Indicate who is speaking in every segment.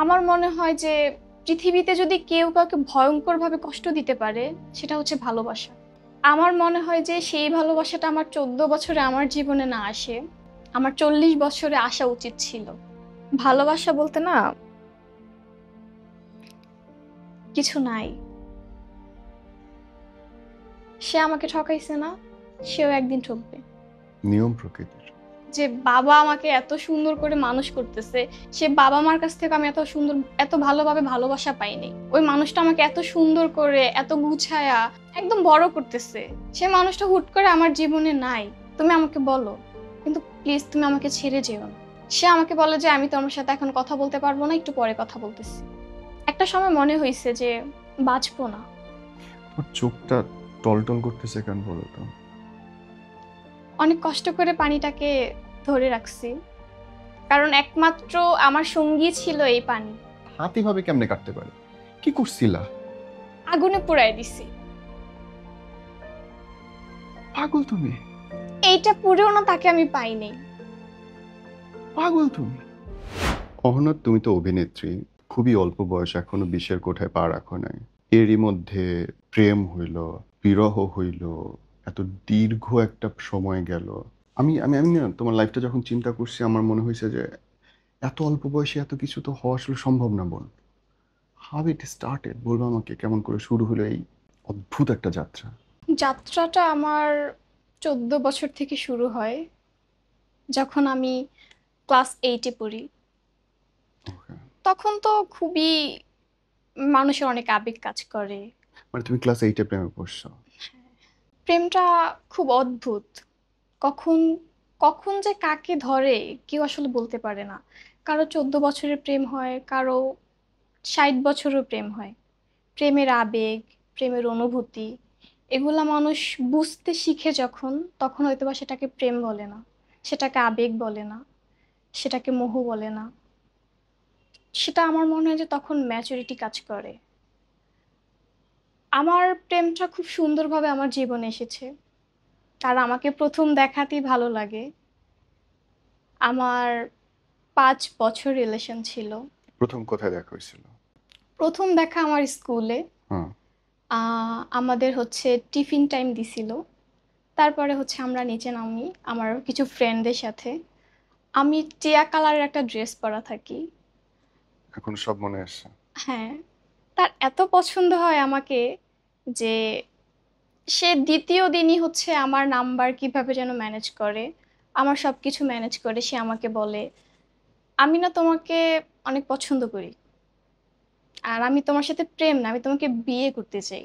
Speaker 1: আমার মনে হয় যে পৃথিবীতে যদি কেউ কাউকে ভয়ঙ্করভাবে কষ্ট দিতে পারে সেটা হচ্ছে ভালোবাসা। আমার মনে হয় যে সেই ভালোবাসাটা আমার 14 বছরে আমার জীবনে না আসে, আমার 40 বছরে আসা উচিত ছিল। ভালোবাসা বলতে না কিছু নাই। সে আমাকে ঠকাইছে না, সেও একদিন ঠকবে।
Speaker 2: নিয়ম প্রকৃতির।
Speaker 1: যে বাবা আমাকে এত সুন্দর করে মানুষ করতেছে, সে বাবা মার কাছ থেকে আমি এত সুন্দর এত ভালোভাবে ভালোবাসা পাইনি। ওই মানুষটা আমাকে এত সুন্দর করে এত গুছায়া একদম বড় করতেছে, সে মানুষটা হুট করে আমার জীবনে নাই। তুমি আমাকে বলো, কিন্তু প্লিজ তুমি আমাকে ছেড়ে যেও না। সে আমাকে বলে যে আমি তোমার সাথে এখন কথা বলতে পারবো না, একটু পরে কথা বলতেছি। একটা সময় মনে হয়েছে যে বাঁচবো না।
Speaker 2: তোর চোখটা টলটল করতেছে কেন বলো তো?
Speaker 1: অনেক কষ্ট করে পানিটাকে ধরে রাখছি, কারণ একমাত্র আমার সঙ্গী ছিল এই পানি।
Speaker 2: হাত এভাবে কেমনে কাটতে পারে? কি করছিলা?
Speaker 1: আগুনে পোড়ায় দিছি।
Speaker 2: পাগল তুমি,
Speaker 1: এইটা পুরেও না তাকে আমি পাইনি।
Speaker 2: পাগল তুমি। অহনা, তুমি তো অভিনেত্রী, খুবই অল্প বয়স, এখনো 20-এর কোঠায় পা রাখো নাই। এরই মধ্যে প্রেম হইল, বিরহ হইল, এত দীর্ঘ একটা সময় গেল। আমি আমি আমি না তোমার লাইফটা যখন চিন্তা করছি, আমার মনে হয়েছে যে এত অল্প বয়সে এত কিছু তো হওয়া আসলে সম্ভব না বোন। হাউ ইট স্টার্টেড বলবো আমাকে, কেমন করে শুরু হলো এই অদ্ভুত একটা যাত্রা?
Speaker 1: যাত্রাটা আমার 14 বছর থেকে শুরু হয়, যখন আমি ক্লাস 8-এ পড়ি।
Speaker 2: ওকে।
Speaker 1: তখন তো খুবই মানুষের অনেক আবেগ কাজ করে।
Speaker 2: মানে তুমি ক্লাস 8-এ প্রেমে পড়ছো?
Speaker 1: প্রেমটা খুব অদ্ভুত। কখন কখন যে কাকে ধরে কেউ আসলে বলতে পারে না। কারো 14 বছরের প্রেম হয়, কারো 60 বছরও প্রেম হয়। প্রেমের আবেগ, প্রেমের অনুভূতি, এগুলা মানুষ বুঝতে শিখে যখন, তখন হয়তোবা সেটাকে প্রেম বলে না, সেটাকে আবেগ বলে না, সেটাকে মোহ বলে না। সেটা আমার মনে হয় যে তখন ম্যাচুরিটি কাজ করে। আমার প্রেমটা খুব সুন্দরভাবে আমার জীবনে এসেছে, আর আমাকে প্রথম দেখাতেই ভালো লাগে। আমার 5 বছর রিলেশন ছিল।
Speaker 2: প্রথম কোথায় দেখা হয়েছিল?
Speaker 1: প্রথম দেখা আমার স্কুলে।
Speaker 2: হ্যাঁ।
Speaker 1: আমাদের হচ্ছে টিফিন টাইম দিছিল। তারপরে হচ্ছে আমরা নিচে নামি আমার কিছু ফ্রেন্ডদের সাথে। আমি টিয়া কালারের একটা ড্রেস পরা থাকি।
Speaker 2: এখন সব মনে আসছে।
Speaker 1: হ্যাঁ, তার এত পছন্দ হয় আমাকে যে সে দ্বিতীয় দিনই হচ্ছে আমার নাম্বার কিভাবে যেন ম্যানেজ করে, আমার সব কিছু ম্যানেজ করে সে আমাকে বলে, আমি না তোমাকে অনেক পছন্দ করি, আর আমি তোমার সাথে প্রেম না, আমি তোমাকে বিয়ে করতে চাই।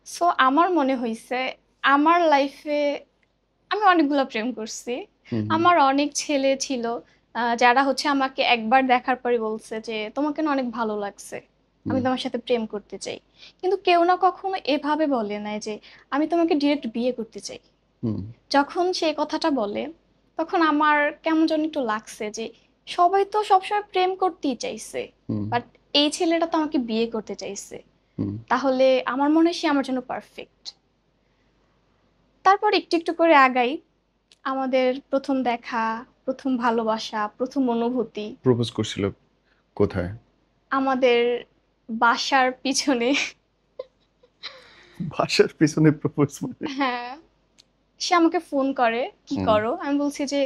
Speaker 1: সো আমার মনে হয়েছে আমার লাইফে আমি অনেকগুলো প্রেম করছি।
Speaker 2: হুম হুম
Speaker 1: আমার অনেক ছেলে ছিল যারা হচ্ছে আমাকে একবার দেখার পরে বলছে যে তোমাকে না অনেক ভালো লাগছে, আমি
Speaker 2: হুম
Speaker 1: তোমার সাথে প্রেম করতে চাই। কিন্তু কেউ না কখনো এভাবে বলে নাই যে আমি তোমাকে ডিরেক্ট বিয়ে করতে চাই।
Speaker 2: হুম
Speaker 1: যখন সে কথাটা বলে, তখন আমার কেমন যেন একটু লাগছে যে সবাই তো সবসময় প্রেম করতেই চাইছে,
Speaker 2: হুম
Speaker 1: বাট এই ছেলেটা তো আমাকে বিয়ে করতে চাইছে,
Speaker 2: হুম।
Speaker 1: তাহলে আমার মনে হয় সে আমার জন্য পারফেক্ট। তারপর একটু একটু করে আগাই। আমাদের প্রথম দেখা, প্রথম ভালোবাসা, প্রথম অনুভূতি
Speaker 2: প্রপোজ করছিল কোথায়?
Speaker 1: আমাদের বাসার পিছনে।
Speaker 2: বাসার পিছনে প্রপোজ মানে?
Speaker 1: হ্যাঁ, সে আমাকে ফোন করে, কি
Speaker 2: হুম
Speaker 1: করো? আমি বলছি যে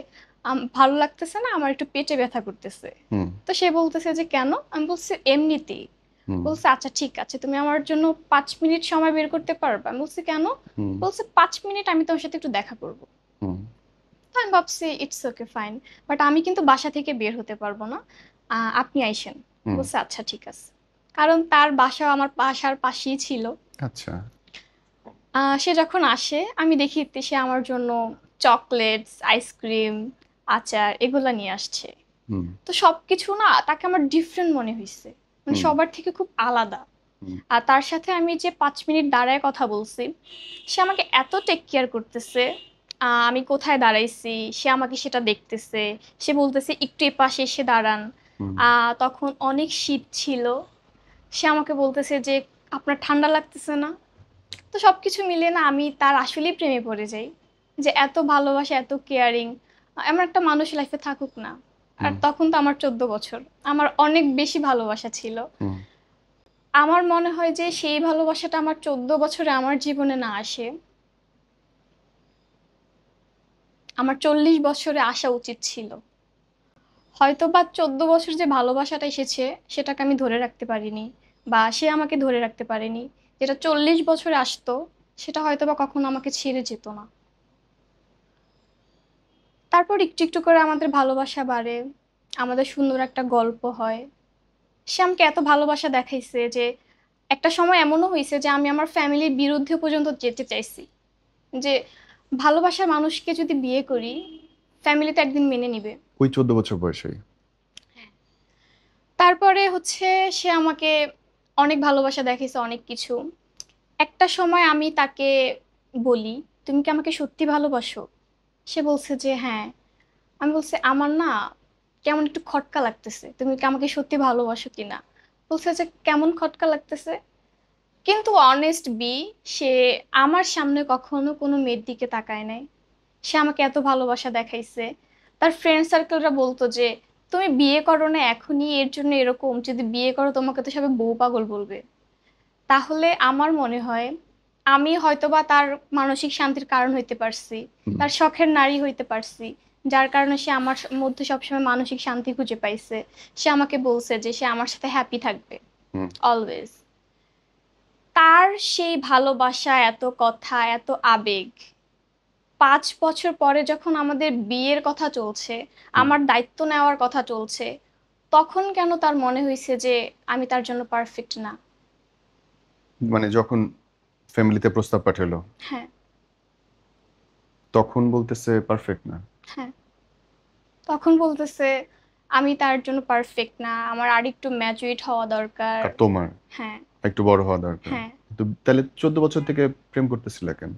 Speaker 1: ভালো লাগতেছে না, আমার একটু পেটে ব্যথা করতেছে।
Speaker 2: হুম
Speaker 1: তো সে বলতেছে যে কেন? আমি বলছি এমনিতেই।
Speaker 2: হুম
Speaker 1: বলছে আচ্ছা ঠিক আছে, তুমি আমার জন্য 5 মিনিট সময় বের করতে পারবে? আমি বলছি কেন?
Speaker 2: হুম
Speaker 1: বলছে 5 মিনিট আমি তোমার সাথে একটু দেখা করবো।
Speaker 2: হুম
Speaker 1: তো আমি ভাবছি ইটস ওকে ফাইন, বাট আমি কিন্তু বাসা থেকে বের হতে পারবো না, আপনি আইসেন।
Speaker 2: হুম।
Speaker 1: বলছে আচ্ছা ঠিক আছে, কারণ তার বাসা আমার বাসার পাশেই ছিল।
Speaker 2: আচ্ছা।
Speaker 1: সে যখন আসে আমি দেখি সে আমার জন্য চকলেটস, আইসক্রিম, আচার এগুলা নিয়ে আসছে।
Speaker 2: হুম
Speaker 1: তো সবকিছু না তাকে আমার ডিফারেন্ট মনে হয়েছে, মানে
Speaker 2: হুম
Speaker 1: সবার থেকে খুব আলাদা।
Speaker 2: হুম
Speaker 1: আর তার সাথে আমি যে 5 মিনিট দাঁড়ায় কথা বলছি, সে আমাকে এত টেক কেয়ার করতেছে। আমি কোথায় দাঁড়াইছি সে আমাকে সেটা দেখতেছে, সে বলতেছে একটু এপাশে এসে দাঁড়ান।
Speaker 2: হুম
Speaker 1: তখন অনেক শীত ছিল, সে আমাকে বলতেছে যে আপনার ঠান্ডা লাগতেছে না? তো সবকিছু মিলিয়ে না আমি তার আসলেই প্রেমে পড়ে যাই, যে এত ভালোবাসা, এত কেয়ারিং এমন একটা মানুষ লাইফে থাকুক না। আর
Speaker 2: হুম,
Speaker 1: তখন তো আমার 14 বছর। আমার অনেক বেশি ভালোবাসা ছিল।
Speaker 2: হুম,
Speaker 1: আমার মনে হয় যে সেই ভালোবাসাটা আমার 14 বছরে আমার জীবনে না আসে, আমার 40 বছরে আসা উচিত ছিল। হয়তো বা 14 বছর যে ভালোবাসাটা এসেছে সেটাকে আমি ধরে রাখতে পারিনি, বা সে আমাকে ধরে রাখতে পারেনি। যেটা 40 বছরে আসতো সেটা হয়তো বা কখনো আমাকে ছেড়ে যেত না। তারপর একটু একটু করে আমাদের ভালোবাসা বাড়ে, আমাদের সুন্দর একটা গল্প হয়। সে আমাকে এত ভালোবাসা দেখাইছে যে একটা সময় এমনও হয়েছে যে আমি আমার ফ্যামিলির বিরুদ্ধে পর্যন্ত যেতে চাইছি, যে ভালোবাসার মানুষকে যদি বিয়ে করি ফ্যামিলি তো একদিন মেনে নিবে।
Speaker 2: ওই 14 বছর বয়সে?
Speaker 1: তারপরে হচ্ছে সে আমাকে অনেক ভালোবাসা দেখাইছে, অনেক কিছু। একটা সময় আমি তাকে বলি, তুমি কি আমাকে সত্যি ভালোবাসো? সে বলছে যে হ্যাঁ। আমি বলছি আমার না কেমন একটু খটকা লাগতেছে, তুমি কি আমাকে সত্যি ভালোবাসো কিনা। বলছে যে কেমন খটকা লাগতেছে। কিন্তু অনেস্ট বি, সে আমার সামনে কখনো কোনো মেয়ের দিকে তাকায় নাই। সে আমাকে এত ভালোবাসা দেখাইছে। তার ফ্রেন্ড সার্কেলরা বলতো যে তুমি বিয়ে করো না এখনই এর জন্য এরকম, যদি বিয়ে করো তোমাকে তো সবাই বউ পাগল বলবে। তাহলে আমার মনে হয় আমি হয়তোবা তার মানসিক শান্তির কারণ হইতে পারছি,
Speaker 2: হুম,
Speaker 1: তার শখের নারী হইতে পারছি, যার কারণে সে আমার মধ্যে সবসময় মানসিক শান্তি খুঁজে পাইছে। সে আমাকে বলছে যে সে আমার সাথে হ্যাপি থাকবে
Speaker 2: হুম,
Speaker 1: অলওয়েজ। তার সেই ভালোবাসা, এত কথা, এত আবেগ, 5 বছর পরে যখন আমাদের বিয়ের কথা চলছে,
Speaker 2: হুম।
Speaker 1: আমার দায়িত্ব নেওয়ার কথা চলছে, তখন কেন তার মনে হয়েছে যে আমি তার জন্য পারফেক্ট না?
Speaker 2: মানে যখন ফ্যামিলিতে প্রস্তাব পাঠালো
Speaker 1: হ্যাঁ।
Speaker 2: তখন বলতেছে পারফেক্ট না?
Speaker 1: হ্যাঁ, তখন বলতেছে আমি তার জন্য পারফেক্ট না, আমার আরেকটু ম্যাচুরিট হওয়া দরকার।
Speaker 2: আর তোমার
Speaker 1: হ্যাঁ।
Speaker 2: একটু বড় হওয়া দরকার।
Speaker 1: হ্যাঁ।
Speaker 2: তো তাহলে 14 বছর থেকে প্রেম করতেছিলে কেন?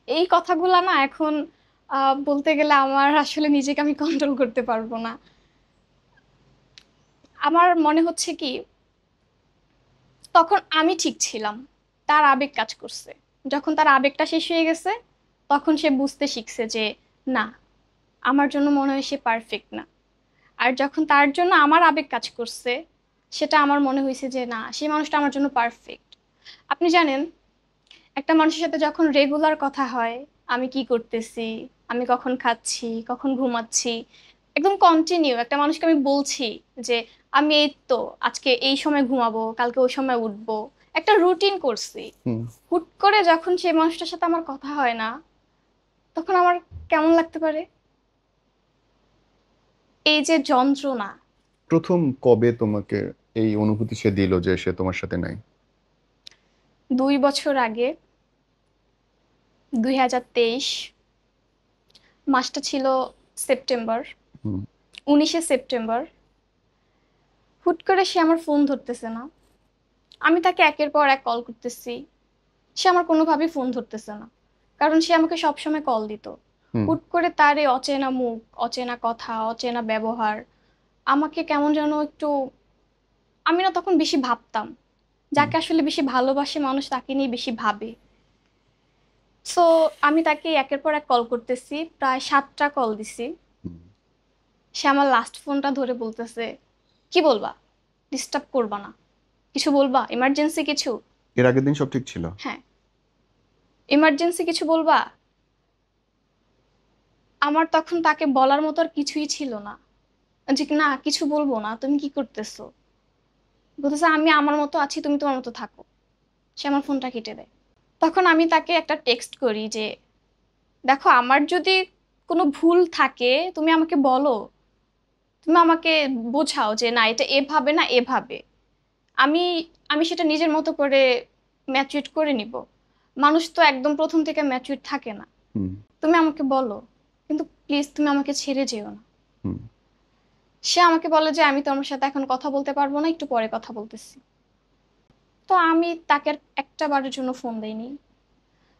Speaker 1: এই কথাগুলা না এখন বলতে গেলে আমার আসলে নিজেকে আমি কন্ট্রোল করতে পারবো না। আমার মনে হচ্ছে কি, তখন আমি ঠিক ছিলাম, তার আবেগ কাজ করছে। যখন তার আবেগটা শেষ হয়ে গেছে তখন সে বুঝতে শিখছে যে না, আমার জন্য মনে হয় সে পারফেক্ট না। আর যখন তার জন্য আমার আবেগ কাজ করছে, সেটা আমার মনে হয়েছে যে না, সেই মানুষটা আমার জন্য পারফেক্ট। আপনি জানেন, একটা মানুষের সাথে যখন রেগুলার কথা হয়, আমি কি করতেছি, আমি কখন খাচ্ছি, কখন ঘুমাচ্ছি, একদম কন্টিনিউ একটা মানুষকে আমি বলছি যে আমি এই তো আজকে এই সময় ঘুমাবো, কালকে ওই সময় উঠবো, একটা রুটিন করছি।
Speaker 2: হুম।
Speaker 1: হুট করে যখন সেই মানুষটার সাথে আমার কথা হয় না, তখন আমার কেমন লাগতে পারে? এই যে যন্ত্রণা।
Speaker 2: প্রথম কবে তোমাকে এই অনুভূতি সে দিল যে সে তোমার সাথে নাই?
Speaker 1: 2 বছর আগে, 2023, মাসটা ছিল সেপ্টেম্বর,
Speaker 2: হুম,
Speaker 1: 19শে সেপ্টেম্বর। হুট করে সে আমার ফোন ধরতেছে না। আমি তাকে একের পর এক কল করতেছি, সে আমার কোনোভাবেই ফোন ধরতেছে না। কারণ সে আমাকে সবসময় কল দিত।
Speaker 2: হুম,
Speaker 1: হুট করে তার এই অচেনা মুখ, অচেনা কথা, অচেনা ব্যবহার আমাকে কেমন যেন একটু, আমি না তখন বেশি ভাবতাম,
Speaker 2: হুম,
Speaker 1: যাকে আসলে বেশি ভালোবাসে মানুষ তাকে নিয়ে বেশি ভাবে। সো আমি তাকে একের পর এক কল করতেছি, প্রায় 7টা কল দিছি।
Speaker 2: হুম।
Speaker 1: সে আমার লাস্ট ফোনটা ধরে বলতেছে, কি বলবা, ডিস্টার্ব করবা না, কিছু বলবা, ইমার্জেন্সি কিছু?
Speaker 2: এর আগের দিন সব ঠিক ছিল?
Speaker 1: হ্যাঁ, ইমার্জেন্সি কিছু বলবা। আমার তখন তাকে বলার মতো আর কিছুই ছিল না, যে না কিছু বলবো না, তুমি কি করতেছো। বলতেছে আমি আমার মতো আছি, তুমি তোমার মতো থাকো। সে আমার ফোনটা কেটে দেয়। তখন আমি তাকে একটা টেক্সট করি যে দেখো, আমার যদি কোনো ভুল থাকে তুমি আমাকে বলো, তুমি আমাকে বোঝাও যে না এটা এভাবে না এভাবে। আমি আমি সেটা নিজের মতো করে ম্যাচিউর করে নিব। মানুষ তো একদম প্রথম থেকে ম্যাচিউর থাকে না।
Speaker 2: হুম,
Speaker 1: তুমি আমাকে বলো, কিন্তু প্লিজ তুমি আমাকে ছেড়ে যেও না।
Speaker 2: হুম,
Speaker 1: সে আমাকে বলে যে আমি তোমার সাথে এখন কথা বলতে পারবো না, একটু পরে কথা বলতেছি। তো আমি তাকে আর একটা বারের জন্য ফোন দেইনি।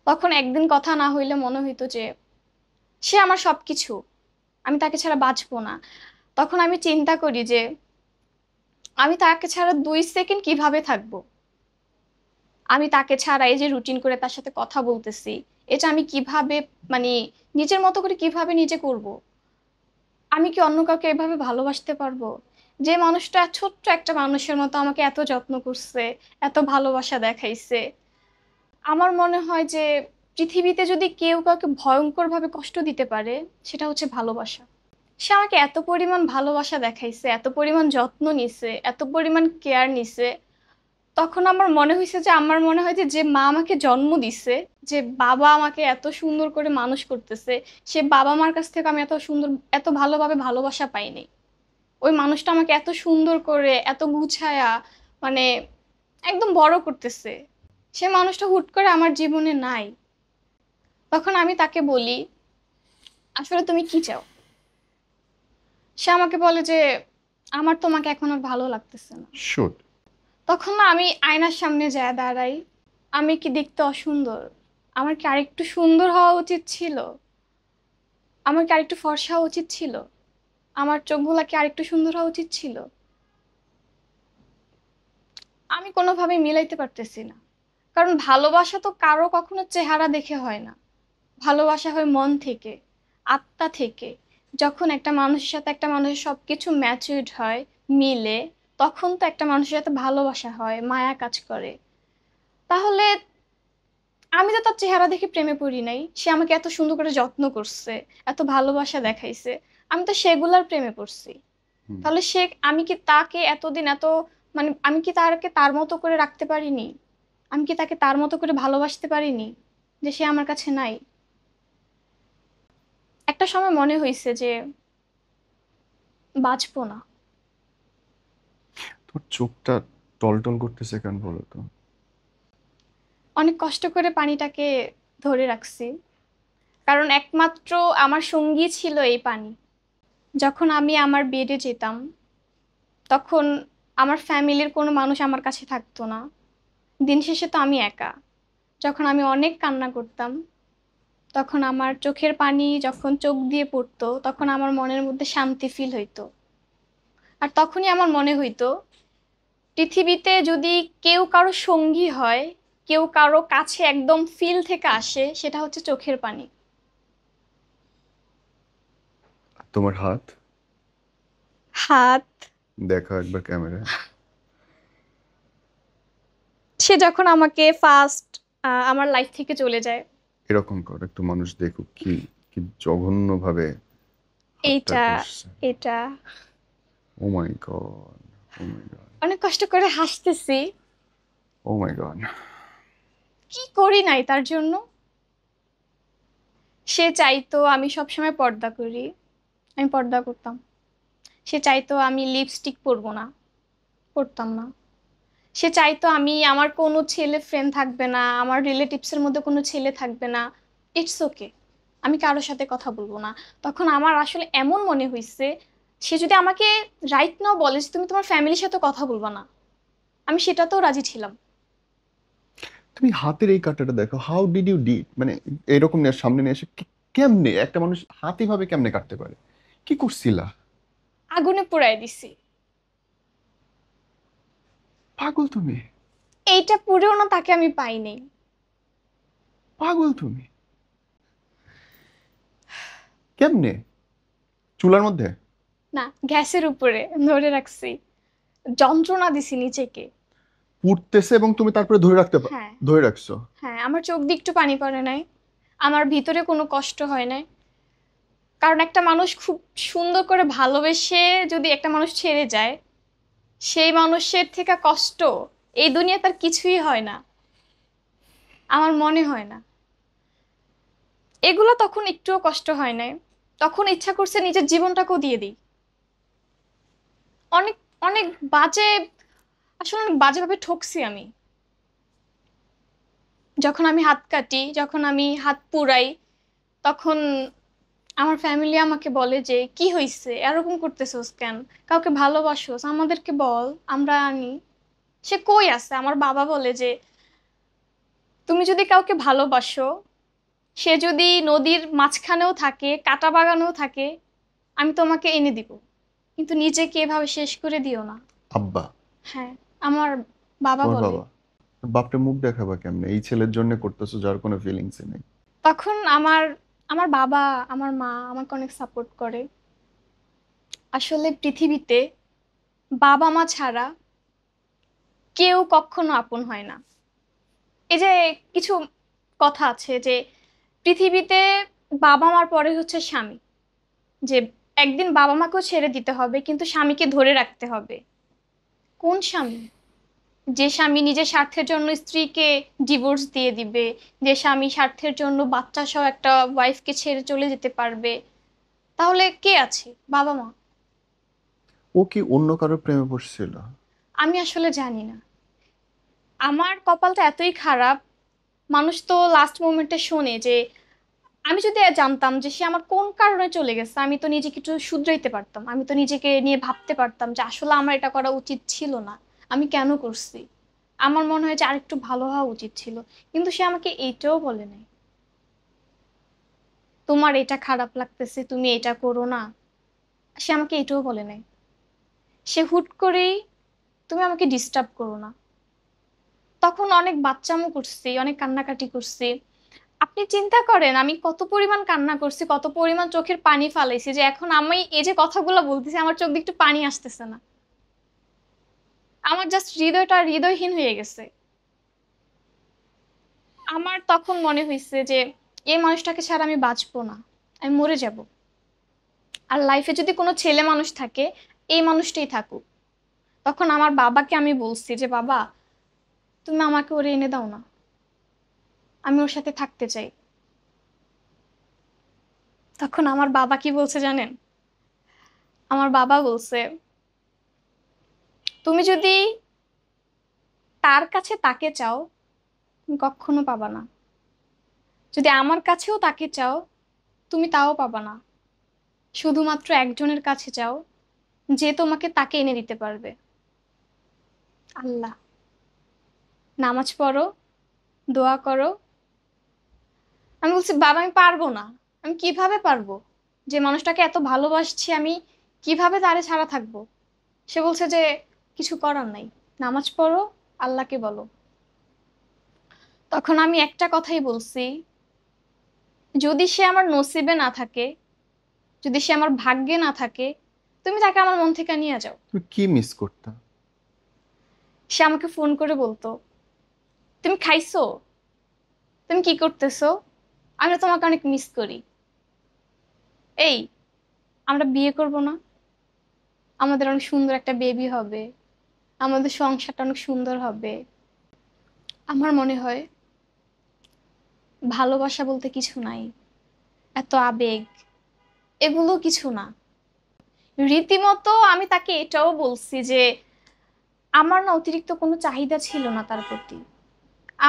Speaker 1: তখন একদিন কথা না হইলে মনে হইতো যে সে আমার সবকিছু, আমি তাকে ছাড়া বাঁচবো না। তখন আমি চিন্তা করি যে আমি তাকে ছাড়া 2 সেকেন্ড কিভাবে থাকবো। আমি তাকে ছাড়া এই যে রুটিন করে তার সাথে কথা বলতেছি, এটা আমি কিভাবে মানে নিজের মতো করে কিভাবে নিজে করব? আমি কি অন্য কাউকে এভাবে ভালোবাসতে পারবো? যে মানুষটা ছোট্ট একটা মানুষের মতো আমাকে এত যত্ন করছে, এত ভালোবাসা দেখাইছে। আমার মনে হয় যে পৃথিবীতে যদি কেউ কাউকে ভয়ংকরভাবে কষ্ট দিতে পারে, সেটা হচ্ছে ভালোবাসা। সে আমাকে এত পরিমাণ ভালোবাসা দেখাইছে, এত পরিমাণ যত্ন নিছে, এত পরিমাণ কেয়ার নিছে। তখন আমার মনে হইছে যে আমার মনে হয় যে, যে মা আমাকে জন্ম দিছে, যে বাবা আমাকে এত সুন্দর করে মানুষ করতেছে, সে বাবা-মার কাছ থেকে আমি এত সুন্দর এত ভালোভাবে ভালোবাসা পাইনি। ওই মানুষটা আমাকে এত সুন্দর করে, এত গুছায়া মানে একদম বড় করতেছে। সে মানুষটা হুট করে আমার জীবনে নাই। তখন আমি তাকে বলি, "আসলে তুমি কি চাও?" সে আমাকে বলে যে, "আমার তোমাকে এখন আর ভালো লাগতেছে না।"
Speaker 2: শুট।
Speaker 1: তখন না আমি আয়নার সামনে যেয়ে দাঁড়াই। আমি কি দেখতে অসুন্দর? আমার কি আরেকটু সুন্দর হওয়া উচিত ছিল? আমার কি আরেকটু ফর্সা হওয়া উচিত ছিল? আমার চোখগুলা কি আরেকটু সুন্দর হওয়া উচিত ছিল? আমি কোনোভাবেই মিলাইতে পারতেছি না। কারণ ভালোবাসা তো কারো কখনো চেহারা দেখে হয় না। ভালোবাসা হয় মন থেকে, আত্মা থেকে। যখন একটা মানুষের সাথে একটা মানুষের সবকিছু ম্যাচিউরড হয়, মিলে, তখন তো একটা মানুষের সাথে ভালোবাসা হয়, মায়া কাজ করে। তাহলে আমি তো তার চেহারা দেখে প্রেমে পড়ি নাই। সে আমাকে এত সুন্দর করে যত্ন করছে, এত ভালোবাসা দেখাইছে। আমি তো সেগুলার প্রেমে পড়ছি।
Speaker 2: হুম।
Speaker 1: তাহলে আমি কি তাকে এতদিন এত আমি কি তাকে তার মতো করে রাখতে পারিনি? আমি কি তাকে তার মতো করে ভালোবাসতে পারিনি? যে সে আমার কাছে নাই। একটা সময় মনে হইছে যে বাঁচবো না।
Speaker 2: তোর চোখটা টলটল করতেছে কেন বলো তো?
Speaker 1: অনেক কষ্ট করে পানিটাকে ধরে রাখছি। কারণ একমাত্র আমার সঙ্গী ছিল এই পানি। যখন আমি আমার বেডে যেতাম, তখন আমার ফ্যামিলির কোনো মানুষ আমার কাছে থাকতো না। দিন শেষে তো আমি একা। যখন আমি অনেক কান্না করতাম, তখন আমার চোখের পানি যখন চোখ দিয়ে পড়তো, তখন আমার মনের মধ্যে শান্তি ফিল হইতো। আর তখনই আমার মনে হইতো, পৃথিবীতে যদি কেউ কারো সঙ্গী হয়, কেউ কারো কাছে একদম ফিল থেকে আসে, সেটা হচ্ছে চোখের পানি।
Speaker 2: তোমার হাত
Speaker 1: হাত।
Speaker 2: দেখা একবার ক্যামেরায়।
Speaker 1: সে যখন আমাকে ফার্স্ট আমার লাইফ থেকে চলে যায়,
Speaker 2: এরকম কর, একটু মানুষ দেখুক কি কি জঘন্য ভাবে হাতটা
Speaker 1: এইটা
Speaker 2: করছে।
Speaker 1: এটা
Speaker 2: ও মাই গড, ও মাই গড,
Speaker 1: অনেক কষ্ট করে হাসতেছি।
Speaker 2: ও মাই গড।
Speaker 1: কি করি নাই তার জন্য? সে চাইতো আমি সবসময় পর্দা করি, আমি পর্দা করতাম। সে চাইতো আমি লিপস্টিক পরবো না, পরতাম না। সে চাইতো আমার কোনো ছেলে ফ্রেন্ড থাকবে না, আমার রিলেটিভসের মধ্যে কোনো ছেলে থাকবে না। ইটস ওকে, আমি কারোর সাথে কথা বলবো না। তখন আমার আসলে এমন মনে হয়েছে, সে যদি আমাকে রাইট নাও বলে যে তুমি তোমার ফ্যামিলির সাথে কথা বলবা না, আমি সেটাতেও রাজি ছিলাম।
Speaker 2: তুমি হাতের এই কাটাটা দেখো, হাউ ডিড ইউ ডিড, মানে এরকম নিয়ে সামনে নিয়ে এসে কেমনে একটা মানুষ হাত এইভাবে কেমনে কাটতে পারে? কি করছিলা?
Speaker 1: আগুনে পোড়ায় দিছি।
Speaker 2: পাগল তুমি,
Speaker 1: এইটা পুরেও না তাকে আমি পাইনি।
Speaker 2: পাগল তুমি। কেমনে? চুলার মধ্যে?
Speaker 1: না, গ্যাসের উপরে ধরে রাখছি, যন্ত্রণা দিছি নিজেকে।
Speaker 2: পুড়তেছে এবং তুমি তারপরে ধরে রাখতে
Speaker 1: হ্যাঁ,
Speaker 2: ধরে রাখছো?
Speaker 1: হ্যাঁ, আমার চোখ দিয়ে একটু পানি পড়ে নাই, আমার ভিতরে কোনো কষ্ট হয় নাই। কারণ একটা মানুষ খুব সুন্দর করে ভালোবেসে যদি একটা মানুষ ছেড়ে যায়, সেই মানুষের থেকে কষ্ট এই দুনিয়া তার কিছুই হয় না, আমার মনে হয় না। এগুলো তখন একটুও কষ্ট হয় নাই। তখন ইচ্ছা করছে নিজের জীবনটাকেও দিয়ে দিই। অনেক অনেক বাজে, আসলে অনেক বাজেভাবে ঠকছি আমি। যখন আমি হাত কাটি, যখন আমি হাত পুড়াই, তখন আমার ফ্যামিলি আমাকে বলে যে কি হইছে, এরকম করতেছোস কেন? কাউকে ভালোবাসোস আমাদেরকে বল, আমরা আনি। সে কই আছে? আমার বাবা বলে যে তুমি যদি কাউকে ভালোবাসো, সে যদি নদীর মাঝখানেও থাকে, কাঁটা বাগানেও থাকে, আমি তোমাকে এনে দিব, কিন্তু নিজেকে এভাবে শেষ করে দিও না।
Speaker 2: আব্বা?
Speaker 1: হ্যাঁ, আমার বাবা
Speaker 2: তোমার
Speaker 1: বলে।
Speaker 2: বাবা? বাপটা মুখ দেখাবা কেমনে? এই ছেলের জন্য করতেছো যার কোনো ফিলিংস নেই।
Speaker 1: তখন আমার আমার বাবা, আমার মা আমাকে অনেক সাপোর্ট করে। আসলে পৃথিবীতে বাবা মা ছাড়া কেউ কখনো আপন হয় না। এই যে কিছু কথা আছে যে পৃথিবীতে বাবা মার পরে হচ্ছে স্বামী, যে একদিন বাবা মাকেও ছেড়ে দিতে হবে কিন্তু স্বামীকে ধরে রাখতে হবে। কোন স্বামী? যে স্বামী নিজের স্বার্থের জন্য স্ত্রীকে ডিভোর্স দিয়ে দিবে, যে স্বামী স্বার্থের জন্য বাচ্চা সহ একটা ওয়াইফকে ছেড়ে চলে যেতে পারবে, তাহলে কে আছে? বাবা মা।
Speaker 2: ও কি অন্য কারো প্রেমে পড়ছিল?
Speaker 1: আমি আসলে জানি না, আমার কপালটা এতই খারাপ। মানুষ তো লাস্ট মোমেন্টে শোনে যে, আমি যদি জানতাম যে সে আমার কোন কারণে চলে গেছে, আমি তো নিজেকে একটু শুধরাইতে পারতাম, আমি তো নিজেকে নিয়ে ভাবতে পারতাম যে আসলে আমার এটা করা উচিত ছিল না, আমি কেন করছি, আমার মনে হয় যে আরেকটু ভালো হওয়া উচিত ছিল। কিন্তু সে আমাকে এইটাও বলে নাই, তোমার এটা খারাপ লাগতেছে তুমি এটা করো না। সে আমাকে এটাও বলে নাই। সে হুট করেই, তুমি আমাকে ডিস্টার্ব করো না। তখন অনেক বাচ্চামো করছি, অনেক কান্নাকাটি করছি। আপনি চিন্তা করেন আমি কত পরিমাণ কান্না করছি, কত পরিমাণ চোখের পানি ফালাইছি, যে এখন আমি এই যে কথাগুলো বলতেছি আমার চোখ দিয়ে একটু পানি আসতেছে না। আমার জাস্ট হৃদয়টা হৃদয়হীন হয়ে গেছে। আমার তখন মনে হয়েছে যে এই মানুষটাকে ছাড়া আমি বাঁচবো না, আমি মরে যাব। আর লাইফে যদি কোনো ছেলে মানুষ থাকে, এই মানুষটাই থাকুক। তখন আমার বাবাকে আমি বলছি যে বাবা, তুমি আমাকে ওরে এনে দাও না, আমি ওর সাথে থাকতে চাই। তখন আমার বাবা কি বলছে জানেন? আমার বাবা বলছে, তুমি যদি তার কাছে তাকে চাও, তুমি কখনো পাবা না। যদি আমার কাছেও তাকে চাও, তুমি তাও পাবা না। শুধুমাত্র একজনের কাছে চাও, যে তোমাকে তাকে এনে দিতে পারবে, আল্লাহ। নামাজ পড়ো, দোয়া করো। আমি বলছি বাবা আমি পারবো না। আমি কিভাবে পারবো? যে মানুষটাকে এত ভালোবাসছি আমি, কিভাবে তারে ছাড়া থাকবো? সে বলছে যে কিছু করার নাই, নামাজ পড়ো, আল্লাহকে বলো। তখন আমি একটা কথাই বলছি, যদি সে আমার নসিবে না থাকে, যদি সে আমার ভাগ্যে না থাকে, তুমি তাকে আমার মন থেকে নিয়ে যাও।
Speaker 2: তুমি কি মিস করতা?
Speaker 1: সে আমাকে ফোন করে বলতো, তুমি খাইছো, তুমি কি করতেছো, আমি না তোমাকে অনেক মিস করি। এই, আমরা বিয়ে করব না? আমাদের অনেক সুন্দর একটা বেবি হবে, আমাদের সংসারটা অনেক সুন্দর হবে। আমার মনে হয় ভালোবাসা বলতে কিছু নাই, এত আবেগ এগুলো কিছু না। রীতিমতো আমি তাকে এটাও বলছি যে আমার না অতিরিক্ত কোনো চাহিদা ছিল না তার প্রতি।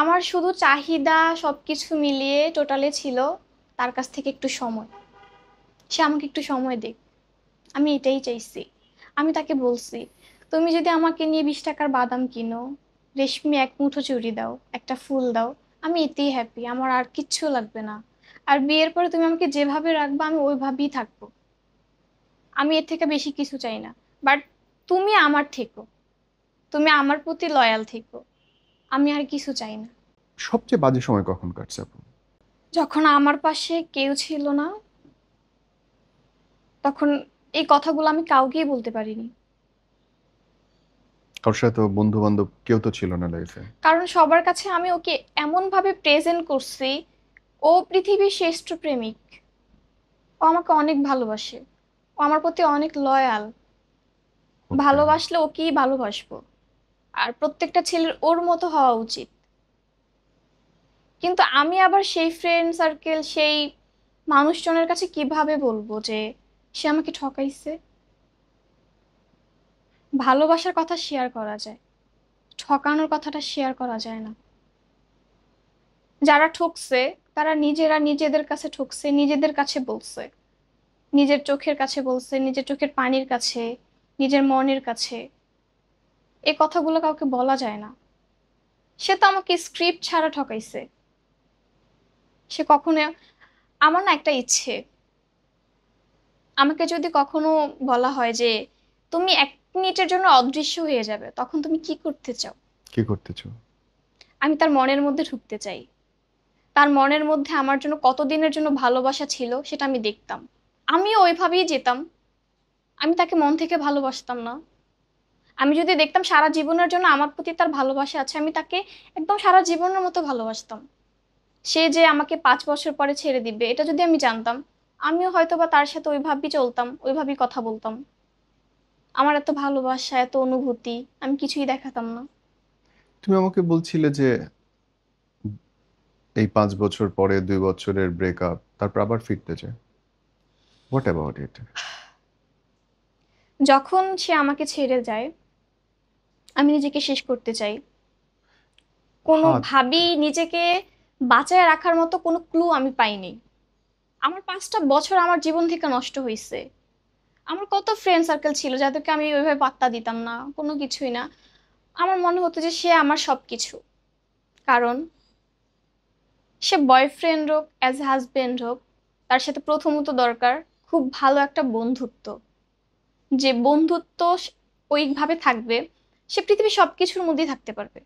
Speaker 1: আমার শুধু চাহিদা সবকিছু মিলিয়ে টোটালে ছিল তার কাছ থেকে একটু সময়, সে আমাকে একটু সময় দিক, আমি এটাই চাইছি। আমি তাকে বলছি, তুমি যদি আমাকে নিয়ে 20 টাকার বাদাম কিনো, রেশমি এক মুঠো চুড়ি দাও, একটা ফুল দাও, আমি এতেই হ্যাপি, আমার আর কিচ্ছু লাগবে না। আর বিয়ের পরে তুমি আমাকে যেভাবে রাখবা আমি ওইভাবেই থাকবো, আমি এর থেকে বেশি কিছু চাই না। বাট তুমি আমার থেকো, তুমি আমার প্রতি লয়াল থেকো, আমি আর কিছু চাই না।
Speaker 2: সবচেয়ে বাজে সময় কখন কাটছে আপু?
Speaker 1: যখন আমার পাশে কেউ ছিল না, তখন এই কথাগুলো আমি কাউকেই বলতে পারিনি।
Speaker 2: ওর সাথে বন্ধু বান্ধব কেউ তো ছিল না লাইফে?
Speaker 1: কারণ সবার কাছে আমি ওকে এমন ভাবে প্রেজেন্ট করছি, ও পৃথিবীর শ্রেষ্ঠ প্রেমিক, ও আমাকে অনেক ভালোবাসে, ও আমার প্রতি অনেক লয়াল।
Speaker 2: ওকে।
Speaker 1: ভালোবাসলে ওকেই ভালোবাসবো, আর প্রত্যেকটা ছেলের ওর মতো হওয়া উচিত। কিন্তু আমি আবার সেই ফ্রেন্ড সার্কেল, সেই মানুষজনের কাছে কিভাবে বলবো যে সে আমাকে ঠকাইছে? ভালোবাসার কথা শেয়ার করা যায়, ঠকানোর কথাটা শেয়ার করা যায় না। যারা ঠকছে তারা নিজেরা নিজেদের কাছে ঠকছে, নিজেদের কাছে বলছে, নিজের চোখের কাছে বলছে, নিজের চোখের পানির কাছে, নিজের মনের কাছে। এই কথাগুলো কাউকে বলা যায় না। সে তো আমাকে স্ক্রিপ্ট ছাড়া ঠকাইছে। সে কখনো, আমার না একটা ইচ্ছে, আমাকে যদি কখনো বলা হয় যে তুমি 1 মিনিটের জন্য অদৃশ্য হয়ে যাবে, তখন তুমি কি করতে চাও?
Speaker 2: কি করতে চাও?
Speaker 1: আমি তার মনের মধ্যে ঢুকতে চাই, তার মনের মধ্যে আমার জন্য কতদিনের জন্য ভালোবাসা ছিল সেটা আমি দেখতাম। আমিও ওইভাবেই যেতাম। আমি তাকে মন থেকে ভালোবাসতাম না। আমি যদি দেখতাম সারা জীবনের জন্য আমার প্রতি তার ভালোবাসা আছে, আমি তাকে একদম সারা জীবনের মতো ভালোবাসতাম। সে যে আমাকে 5 বছর পরে ছেড়ে দিবে এটা যদি আমি জানতাম, আমিও হয়তো বা তার সাথে ওইভাবেই চলতাম, ওইভাবেই কথা বলতাম। আমার এত ভালোবাসা, এত অনুভূতি আমি কিছুই দেখাতাম না।
Speaker 2: তুমি আমাকে বলছিলে যে এই 5 বছর পরে 2 বছরের ব্রেকআপ, তারপর আবার ফিরতে চায়। What about it?
Speaker 1: যখন সে আমাকে ছেড়ে যায়, আমি নিজেকে শেষ করতে চাই।
Speaker 2: হাত।
Speaker 1: কোনোভাবেই নিজেকে বাঁচায় রাখার মতো কোনো ক্লু আমি পাইনি। আমার 5টা বছর আমার জীবন থেকে নষ্ট হয়েছে। আমার কত ফ্রেন্ড সার্কেল ছিল যাদেরকে আমি ওইভাবে পাত্তা দিতাম না, কোনো কিছুই না। আমার মনে হতো যে সে আমার সবকিছু। কারণ সে বয়ফ্রেন্ড হোক, অ্যাজ হাজবেন্ড হোক, তার সাথে প্রথমত দরকার খুব ভালো একটা বন্ধুত্ব। যে বন্ধুত্ব ওইভাবে থাকবে, সে পৃথিবীর সবকিছুর মধ্যেই থাকতে পারবে।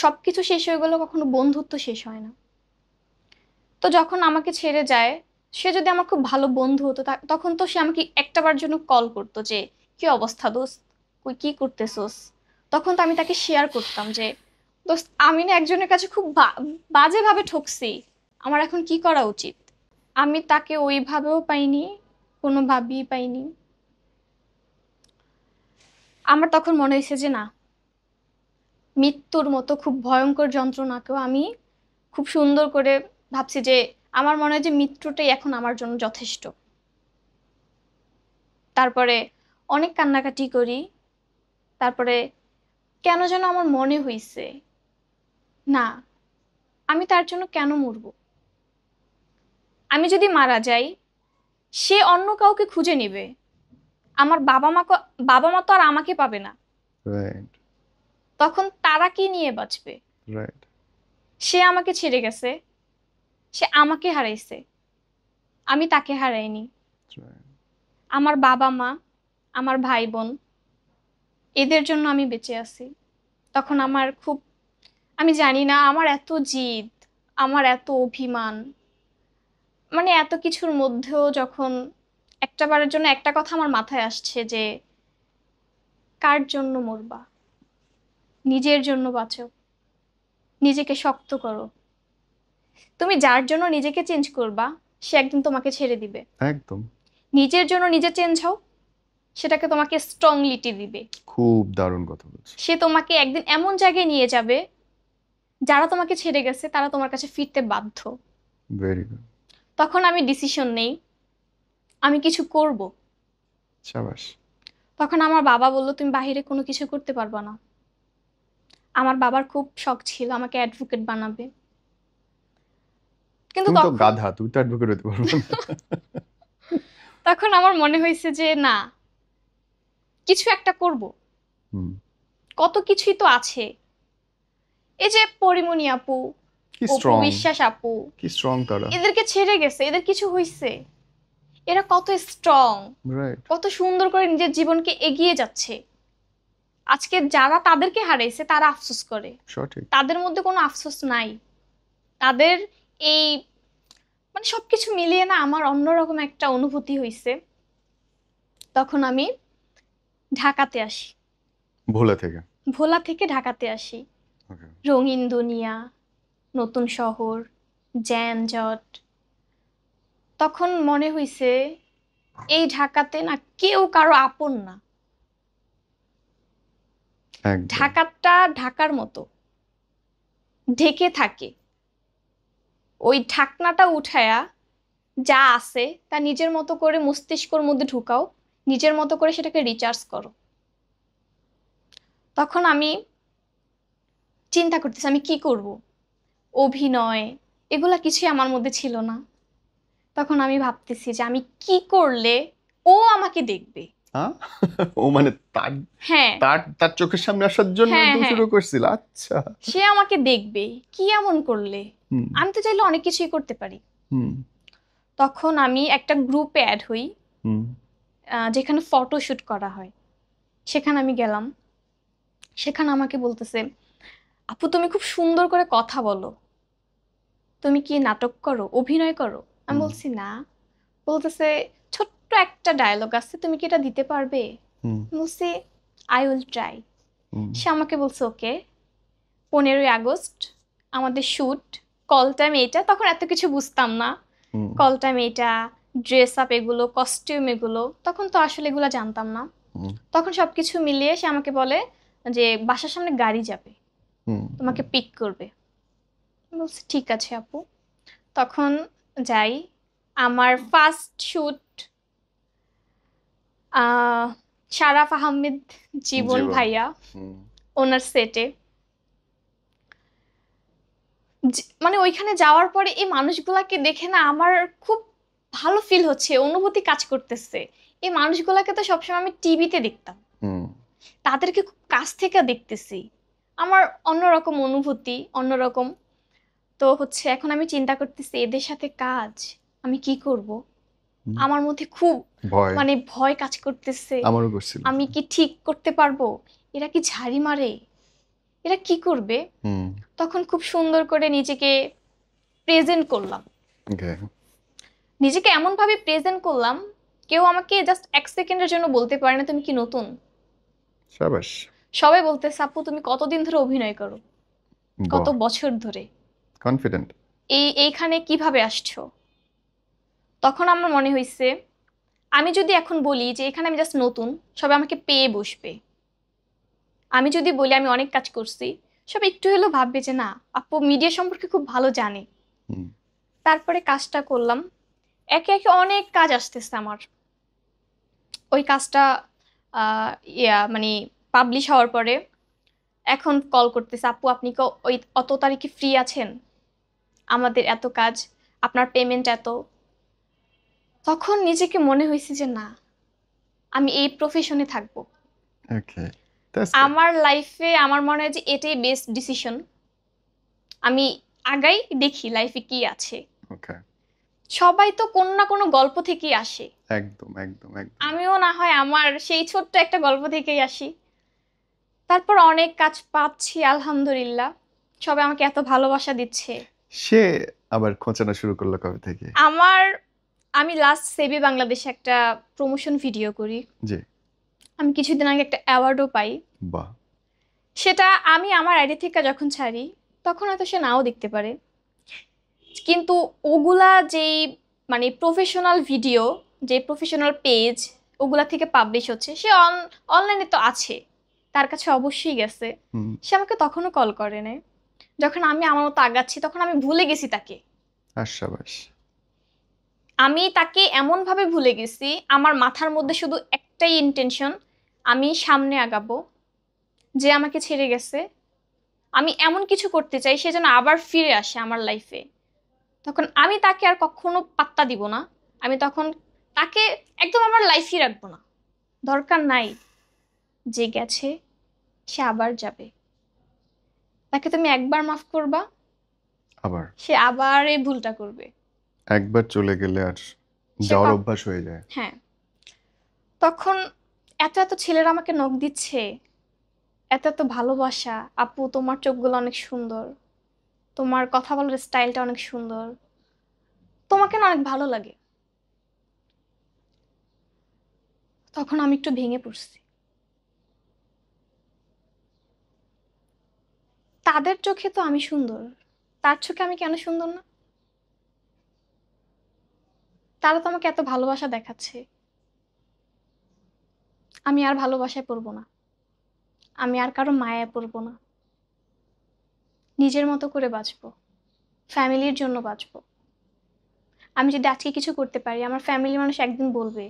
Speaker 1: সবকিছু শেষ হয়ে গেলেও কখনো বন্ধুত্ব শেষ হয় না। তো যখন আমাকে ছেড়ে যায়, সে যদি আমার খুব ভালো বন্ধু হতো তখন তো সে আমাকে একটাবার জন্য কল করতো যে কি অবস্থা দোস্ত, কই কি করতেছোস। তখন তো আমি তাকে শেয়ার করতাম যে দোস্ত আমি না একজনের কাছে খুব বাজেভাবে ঠকছি, আমার এখন কি করা উচিত। আমি তাকে ওইভাবেও পাইনি, কোনোভাবেই পাইনি। আমার তখন মনে হয়েছে যে না, মৃত্যুর মতো খুব ভয়ঙ্কর যন্ত্রণাকেও আমি খুব সুন্দর করে ভাবছি যে আমার মনে হয় যে মৃত্যুটাই এখন আমার জন্য যথেষ্ট। তারপরে অনেক কান্নাকাটি করি। তারপরে কেন যেন আমার মনে হইছে না, আমি তার জন্য কেন মরবো। আমি যদি মারা যাই, সে অন্য কাউকে খুঁজে নেবে। আমার বাবা মা তো আর আমাকে পাবে না।
Speaker 2: রাইট।
Speaker 1: তখন তারা কি নিয়ে বাঁচবে।
Speaker 2: রাইট।
Speaker 1: সে আমাকে ছেড়ে গেছে, সে আমাকে হারাইছে, আমি তাকে হারাইনি। আমার বাবা মা, আমার ভাই বোন, এদের জন্য আমি বেঁচে আছি। তখন আমার খুব, আমি জানি না আমার এত জিদ, আমার এত অভিমান, মানে এত কিছুর মধ্যেও যখন একটা বারের জন্য একটা কথা আমার মাথায় আসছে যে কার জন্য মরবা, নিজের জন্য বাঁচো, নিজেকে শক্ত করো। তুমি যার জন্য নিজেকে চেঞ্জ করবা, সে একদিন তোমাকে ছেড়ে দিবে।
Speaker 2: একদম।
Speaker 1: নিজের জন্য নিজে চেঞ্জ হও, সেটাকে তোমাকে স্ট্রংলিটি দিবে।
Speaker 2: খুব দারুণ কথা বলছো।
Speaker 1: সে তোমাকে একদিন এমন জায়গায় নিয়ে যাবে, যারা তোমাকে ছেড়ে গেছে তারা তোমার কাছে ফিরতে বাধ্য।
Speaker 2: Very good.
Speaker 1: তখন আমি ডিসিশন নেই, আমি কিছু করব।
Speaker 2: শাবাশ।
Speaker 1: তখন আমার বাবা বলল তুমি বাইরে কোনো কিছু করতে পারবা না। আমার বাবার খুব শখ ছিল আমাকে অ্যাডভোকেট বানাবে, কিন্তু
Speaker 2: তুমি তো
Speaker 1: তখন
Speaker 2: গাধা, তুমি তো অ্যাডভোকেট হতে পারবে না।
Speaker 1: তখন আমার মনে হয়েছে যে না, কিছু একটা করব।
Speaker 2: হুম।
Speaker 1: কত কিছুই তো আছে। এই যে পরিমণি আপু,
Speaker 2: কি
Speaker 1: অপু
Speaker 2: স্ট্রং,
Speaker 1: বিশ্বাস আপু,
Speaker 2: কি স্ট্রং তারা।
Speaker 1: এদেরকে ছেড়ে গেছে, এদের কিছু হয়েছে, এরা কত স্ট্রং,
Speaker 2: রাইট।
Speaker 1: কত সুন্দর করে নিজের জীবনকে এগিয়ে যাচ্ছে। আজকে যারা তাদেরকে হারাইছে তারা আফসোস করে,
Speaker 2: সঠিক।
Speaker 1: তাদের মধ্যে কোনো আফসোস নাই। তাদের এই মানে সবকিছু মিলিয়ে না আমার অন্যরকম একটা অনুভূতি হয়েছে। তখন আমি ঢাকাতে আসি,
Speaker 2: ভোলা থেকে।
Speaker 1: ভোলা থেকে ঢাকাতে আসি।
Speaker 2: ওকে।
Speaker 1: রঙিন দুনিয়া, নতুন শহর, যানজট। তখন মনে হইছে এই ঢাকাতে না কেউ কারো আপন না।
Speaker 2: একদম।
Speaker 1: ঢাকাটা ঢাকার মতো ঢেকে থাকে। ওই ঢাকনাটা উঠায়া যা আছে তা নিজের মতো করে মস্তিষ্কর মধ্যে ঢুকাও, নিজের মতো করে সেটাকে রিচার্জ করো। তখন আমি চিন্তা করতেছি আমি কি করব। অভিনয় এগুলা কিছুই আমার মধ্যে ছিল না। তখন আমি ভাবতেছি যে আমি কি করলে ও আমাকে দেখবে।
Speaker 2: হ্যাঁ। ও মানে তার
Speaker 1: হ্যাঁ,
Speaker 2: তার তার চোখের সামনে আসার জন্য
Speaker 1: হ্যাঁ,
Speaker 2: একদম
Speaker 1: হ্যাঁ,
Speaker 2: শুরু করছিল। আচ্ছা।
Speaker 1: সে আমাকে দেখবে কি এমন করলে।
Speaker 2: হুম।
Speaker 1: আমি তো চাইলে অনেক কিছুই করতে পারি।
Speaker 2: হুম।
Speaker 1: তখন আমি একটা গ্রুপে অ্যাড হই,
Speaker 2: হুম।
Speaker 1: যেখানে ফটোশুট করা হয়। সেখানে আমি গেলাম। সেখানে আমাকে বলতেছে আপু তুমি খুব সুন্দর করে কথা বলো, তুমি কি নাটক করো, অভিনয় করো? আমি
Speaker 2: হুম
Speaker 1: বলছি না। বলতেছে ছোট্ট একটা ডায়লগ আছে, তুমি কি এটা দিতে পারবে?
Speaker 2: হুম
Speaker 1: আমি বলছি আই উইল ট্রাই।
Speaker 2: হুম
Speaker 1: সে আমাকে বলছে ওকে। 15ই আগস্ট আমাদের শ্যুট, কল টাইম এইটা, তখন এত কিছু বুঝতাম না।
Speaker 2: হুম
Speaker 1: কল টাইম এইটা, ড্রেস আপ এগুলো, কস্টিউম এগুলো, তখন তো আসলে এগুলো জানতাম না।
Speaker 2: হুম
Speaker 1: তখন সব কিছু মিলিয়ে সে আমাকে বলে যে বাসার সামনে গাড়ি যাবে,
Speaker 2: হুম
Speaker 1: তোমাকে পিক করবে। আমি বলছি ঠিক আছে আপু। তখন যাই। আমার ফার্স্ট শ্যুট শারাফ আহমেদ জীবন
Speaker 2: জীবন।
Speaker 1: ভাইয়া
Speaker 2: হুম
Speaker 1: ওনার সেটে। মানে ওইখানে যাওয়ার পরে এই মানুষগুলাকে দেখে না আমার খুব ভালো ফিল হচ্ছে, অনুভূতি কাজ করতেছে। এই মানুষগুলাকে তো সবসময় আমি টিভিতে দেখতাম,
Speaker 2: হুম
Speaker 1: তাদেরকে খুব কাছ থেকে দেখতেছি। আমার অন্যরকম অনুভূতি, অন্যরকম। তো হচ্ছে এখন আমি চিন্তা করতেছি এদের সাথে কাজ আমি কি করব।
Speaker 2: হুম।
Speaker 1: আমার মধ্যে খুব
Speaker 2: ভয়
Speaker 1: মানে ভয় কাজ করতেছে।
Speaker 2: আমারও করছিল।
Speaker 1: আমি কি ঠিক করতে পারবো? এরা কি ঝাড়ি মারে? এরা কি করবে?
Speaker 2: হুম
Speaker 1: তখন খুব সুন্দর করে নিজেকে প্রেজেন্ট করলাম।
Speaker 2: ওকে।
Speaker 1: নিজেকে এমন ভাবে প্রেজেন্ট করলাম, কেউ আমাকে জাস্ট 1 সেকেন্ডের জন্য বলতে পারে না তুমি কি নতুন।
Speaker 2: সাবাস।
Speaker 1: সবাই বলতেছে আপু তুমি কতদিন ধরে অভিনয় করো, কত
Speaker 2: বাহ।
Speaker 1: বছর ধরে,
Speaker 2: কনফিডেন্ট।
Speaker 1: এইখানে কিভাবে আসছো? তখন আমার মনে হয়েছে আমি যদি এখন বলি যে এখানে আমি জাস্ট নতুন, সবাই আমাকে পেয়ে বসবে। আমি যদি বলি আমি অনেক কাজ করছি, সবাই একটু হলেও ভাববে যে না, আপু মিডিয়া সম্পর্কে খুব ভালো জানে।
Speaker 2: হুম
Speaker 1: তারপরে কাজটা করলাম, একে একে অনেক কাজ আসতেছে আমার। ওই কাজটা আহ, মানে পাবলিশ হওয়ার পরে এখন কল করতেছে আপু আপনি কি ওই অত তারিখে ফ্রি আছেন, আমাদের এত কাজ, আপনার পেমেন্ট এত। তখন নিজেকে মনে হয়েছে যে না, আমি এই প্রফেশনে থাকবো।
Speaker 2: ওকে। That's good.
Speaker 1: আমার লাইফে আমার মনে হয় যে এটাই বেস্ট ডিসিশন। আমি আগাই, দেখি লাইফে কি আছে।
Speaker 2: ওকে।
Speaker 1: সবাই তো কোনো না কোনো গল্প থেকেই আসে।
Speaker 2: একদম একদম একদম।
Speaker 1: আমিও না হয় আমার সেই ছোট্ট একটা গল্প থেকেই আসি। তারপর অনেক কাজ পাচ্ছি আলহামদুলিল্লাহ। সবাই আমাকে এত ভালোবাসা দিচ্ছে।
Speaker 2: সে আবার খোঁচানো শুরু করলো কবে থেকে?
Speaker 1: আমার আমি লাস্ট সেবি বাংলাদেশে একটা প্রমোশন ভিডিও করি।
Speaker 2: জি।
Speaker 1: আমি কিছুদিন আগে একটা অ্যাওয়ার্ডও পাই।
Speaker 2: বাহ।
Speaker 1: সেটা আমি আমার আইডি থেকে যখন ছাড়ি, তখন হয়তো সে নাও দেখতে পারে। কিন্তু ওগুলা যেই মানে প্রফেশনাল ভিডিও, যে প্রফেশনাল পেজ ওগুলা থেকে পাবলিশ হচ্ছে, সে অনলাইনে তো আছে, তার কাছে অবশ্যই গেছে।
Speaker 2: হুম।
Speaker 1: সে আমাকে তখনও কল করে নাই। যখন আমি আমার মতো আগাচ্ছি তখন আমি ভুলে গেছি তাকে।
Speaker 2: আর সাবাস।
Speaker 1: আমি তাকে এমন ভাবে ভুলে গেছি, আমার মাথার মধ্যে শুধু একটাই ইন্টেনশন, আমি সামনে আগাবো। যে আমাকে ছেড়ে গেছে, আমি এমন কিছু করতে চাই সে যেন আবার ফিরে আসে আমার লাইফে। তখন আমি তাকে আর কখনো পাত্তা দিব না। আমি তখন তাকে একদম আমার লাইফই রাখবো না। দরকার নাই, যে গেছে সে আবার যাবে। তাকে তুমি একবার মাফ করবা,
Speaker 2: আবার
Speaker 1: সে আবার এই ভুলটা করবে।
Speaker 2: একবার চলে গেলে আর
Speaker 1: সে
Speaker 2: যাওয়ার
Speaker 1: কক
Speaker 2: অভ্যাস হয়ে যায়।
Speaker 1: হ্যাঁ। তখন এত এত ছেলেরা আমাকে নখ দিচ্ছে, এত এত ভালোবাসা, আপু তোমার চোখগুলো অনেক সুন্দর, তোমার কথা বলার স্টাইলটা অনেক সুন্দর, তোমাকে না অনেক ভালো লাগে। তখন আমি একটু ভেঙে পড়ছি। তাদের চোখে তো আমি সুন্দর, তার চোখে আমি কেন সুন্দর না? তারা তো আমাকে এত ভালোবাসা দেখাচ্ছে। আমি আর ভালোবাসায় পড়বো না, আমি আর কারো মায়ায় পড়বো না। নিজের মতো করে বাঁচবো, ফ্যামিলির জন্য বাঁচবো। আমি যদি আজকে কিছু করতে পারি, আমার ফ্যামিলির মানুষ একদিন বলবে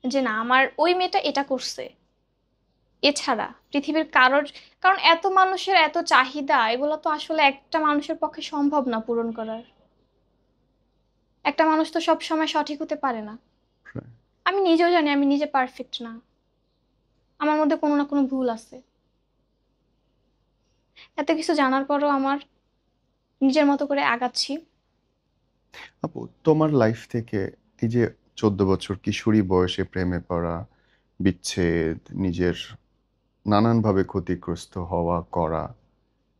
Speaker 1: যে না, আমার ওই মেয়েটা এটা করছে। এছাড়া পৃথিবীর কারোর, কারণ এত মানুষের এত চাহিদা, এগুলো তো আসলে একটা মানুষের পক্ষে সম্ভব না পূরণ করার। একটা মানুষ তো সব সময় সঠিক হতে পারে না। আমি নিজেও জানি আমি নিজে পারফেক্ট না, আমার মধ্যে কোনো না কোনো ভুল আছে। এত কিছু জানার পরও আমার নিজের মতো করে আগাচ্ছি।
Speaker 2: আপু তোমার লাইফ থেকে এই যে 14 বছর কিশোরী বয়সে প্রেমে পড়া, বিচ্ছেদ, নিজের নানানভাবে ক্ষতিগ্রস্ত হওয়া করা,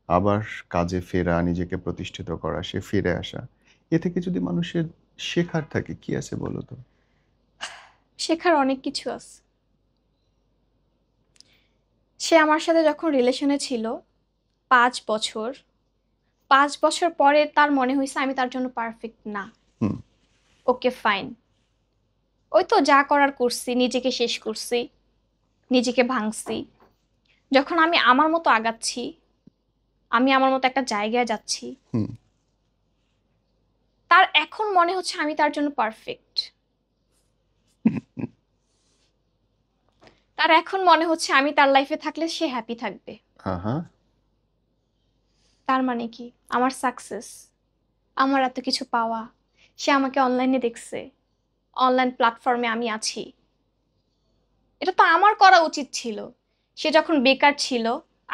Speaker 2: আবার কাজে ফেরা, নিজেকে প্রতিষ্ঠিত করা, সে ফিরে আসা, এ থেকে যদি মানুষের শেখার থাকে কি আছে বলো তো?
Speaker 1: শেখার অনেক কিছু আছে। সে আমার সাথে যখন রিলেশনে ছিল 5 বছর, 5 বছর পরে তার মনে হয়েছে আমি তার জন্য পারফেক্ট না।
Speaker 2: হুম।
Speaker 1: ওকে ফাইন, ওই তো যা করার করছি, নিজেকে শেষ করছি, নিজেকে ভাঙছি। যখন আমি আমার মতো আগাচ্ছি, আমি আমার মতো একটা জায়গায় যাচ্ছি,
Speaker 2: হুম।
Speaker 1: তার এখন মনে হচ্ছে আমি তার জন্য পারফেক্ট। তার এখন মনে হচ্ছে আমি তার লাইফে থাকলে সে হ্যাপি থাকবে।
Speaker 2: হ্যাঁ।
Speaker 1: তার মানে কি আমার সাকসেস, আমার এত কিছু পাওয়া, সে আমাকে অনলাইনে দেখছে, অনলাইন প্ল্যাটফর্মে আমি আছি, এটা তো আমার করা উচিত ছিল। সে যখন বেকার ছিল,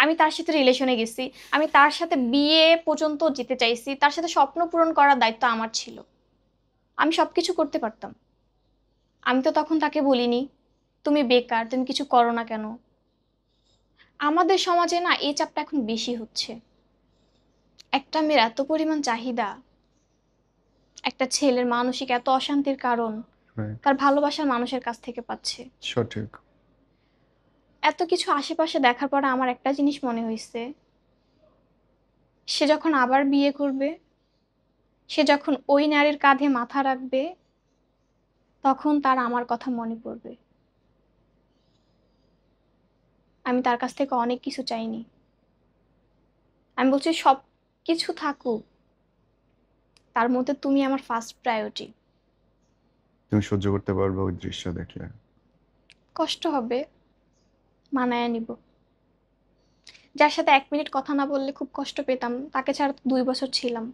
Speaker 1: আমি তার সাথে রিলেশনে গেছি, আমি তার সাথে বিয়ে পর্যন্ত যেতে চাইছি, তার সাথে স্বপ্ন পূরণ করার দায়িত্ব আমার ছিল। আমি সবকিছু করতে পারতাম। আমি তো তখন তাকে বলিনি তুমি বেকার, তুমি কিছু করো না কেন। আমাদের সমাজে না এই চাপটা এখন বেশি হচ্ছে। একটা মেয়ের এত পরিমাণ চাহিদা, একটা ছেলের মানসিক এত অশান্তির কারণ
Speaker 2: রাইট।
Speaker 1: তার ভালোবাসার মানুষের কাছ থেকে পাচ্ছে।
Speaker 2: সঠিক।
Speaker 1: এত কিছু আশেপাশে দেখার পর আমার একটা জিনিস মনে হয়েছে, সে যখন আবার বিয়ে করবে, সে যখন ওই নারীর কাঁধে মাথা রাখবে, তখন তার আমার কথা মনে পড়বে। আমি তার কাছ থেকে অনেক কিছু চাইনি। আমি বলছি সব কিছু থাকুক, তার মধ্যে তুমি আমার ফার্স্ট প্রায়োরিটি।
Speaker 2: তুমি সহ্য করতে পারবে ওই দৃশ্য দেখলে?
Speaker 1: কষ্ট হবে, মানায় নিব। যার সাথে 1 মিনিট কথা না বললে খুব কষ্ট পেতাম, তাকে ছাড়া তো 2 বছর ছিলাম,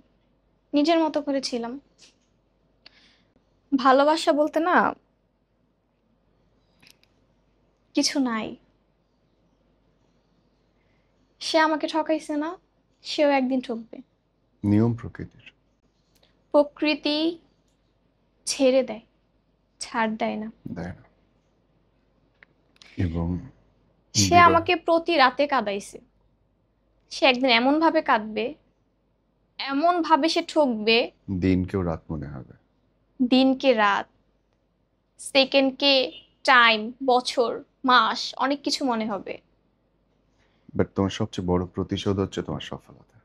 Speaker 1: নিজের মতো করে ছিলাম। ভালোবাসা বলতে না কিছু নাই। সে আমাকে ঠকাইছে না, সেও একদিন ঠকবে।
Speaker 2: নিয়ম প্রকৃতির।
Speaker 1: প্রকৃতি ছেড়ে দেয়, ছাড় দেয় না।
Speaker 2: দেয় না। এবং
Speaker 1: সে
Speaker 2: বিরহ
Speaker 1: আমাকে প্রতি রাতে কাঁদাইছে, সে একদিন এমন ভাবে কাঁদবে, এমন ভাবে সে ঠকবে,
Speaker 2: দিনকেও রাত মনে হবে।
Speaker 1: দিনকে রাত, সেকেন্ডকে টাইম, বছর, মাস, অনেক কিছু মনে হবে।
Speaker 2: বাট তোমার সবচেয়ে বড় প্রতিশোধ হচ্ছে তোমার সফলতা।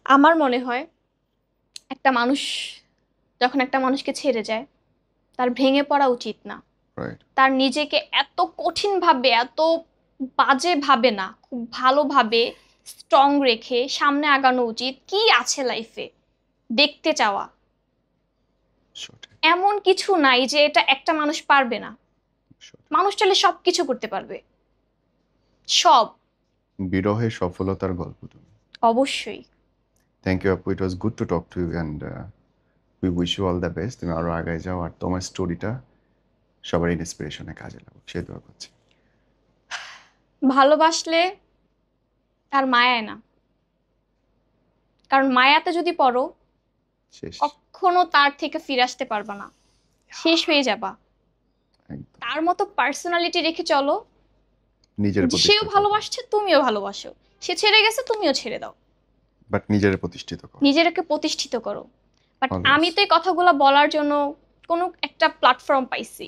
Speaker 1: আমার মনে হয় একটা মানুষ যখন একটা মানুষকে ছেড়ে যায়, তার ভেঙে পড়া উচিত না।
Speaker 2: রাইট।
Speaker 1: তার নিজেকে এত কঠিন ভাবে, এত বাজে ভাবে না, খুব ভালোভাবে স্ট্রং রেখে সামনে আগানো উচিত। কি আছে লাইফে দেখতে চাওয়া,
Speaker 2: সঠিক।
Speaker 1: এমন কিছু নাই যে এটা একটা মানুষ পারবে না।
Speaker 2: সঠিক।
Speaker 1: মানুষ চাইলে সবকিছু করতে পারবে, সব।
Speaker 2: বিরহে সফলতার গল্প তুমি।
Speaker 1: অবশ্যই।
Speaker 2: থ্যাংক ইউ আপু, it was good to talk to you and we wish you all the best. তুমি আরো আগায় যাও আর তোমার স্টোরিটা সবার ইন্সপিরেশনে কাজে লাগুক সেই দোয়া করছি।
Speaker 1: ভালোবাসলে তার মায়ায় না, কারণ মায়াতে যদি পড়ো
Speaker 2: শেষ।
Speaker 1: কখনো তার থেকে ফিরে আসতে পারবা না, শেষ হয়ে যাবা।
Speaker 2: একদম।
Speaker 1: তার মতো পার্সোনালিটি রেখে চলো,
Speaker 2: নিজের
Speaker 1: যে সেও
Speaker 2: প্রতিষ্ঠিত করো।
Speaker 1: ভালোবাসছে তুমিও ভালোবাসো, সে ছেড়ে গেছে তুমিও ছেড়ে দাও।
Speaker 2: বাট নিজের প্রতিষ্ঠিত করো।
Speaker 1: নিজেকে প্রতিষ্ঠিত করো। But
Speaker 2: always.
Speaker 1: আমি তো এই কথাগুলো বলার জন্য কোনো একটা প্ল্যাটফর্ম পাইছি,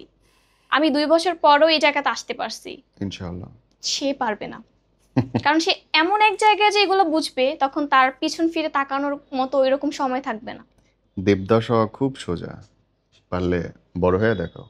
Speaker 1: আমি 2 বছর পরও এই জায়গাতে আসতে পারছি।
Speaker 2: ইনশাআল্লাহ।
Speaker 1: সে পারবে না, কারণ সে এমন এক জায়গায় যে এগুলো বুঝবে, তখন তার পিছন ফিরে তাকানোর মতো ওইরকম সময় থাকবে না।
Speaker 2: দেবদাস হওয়া খুব সোজা, পারলে বড় হয়ে দেখো।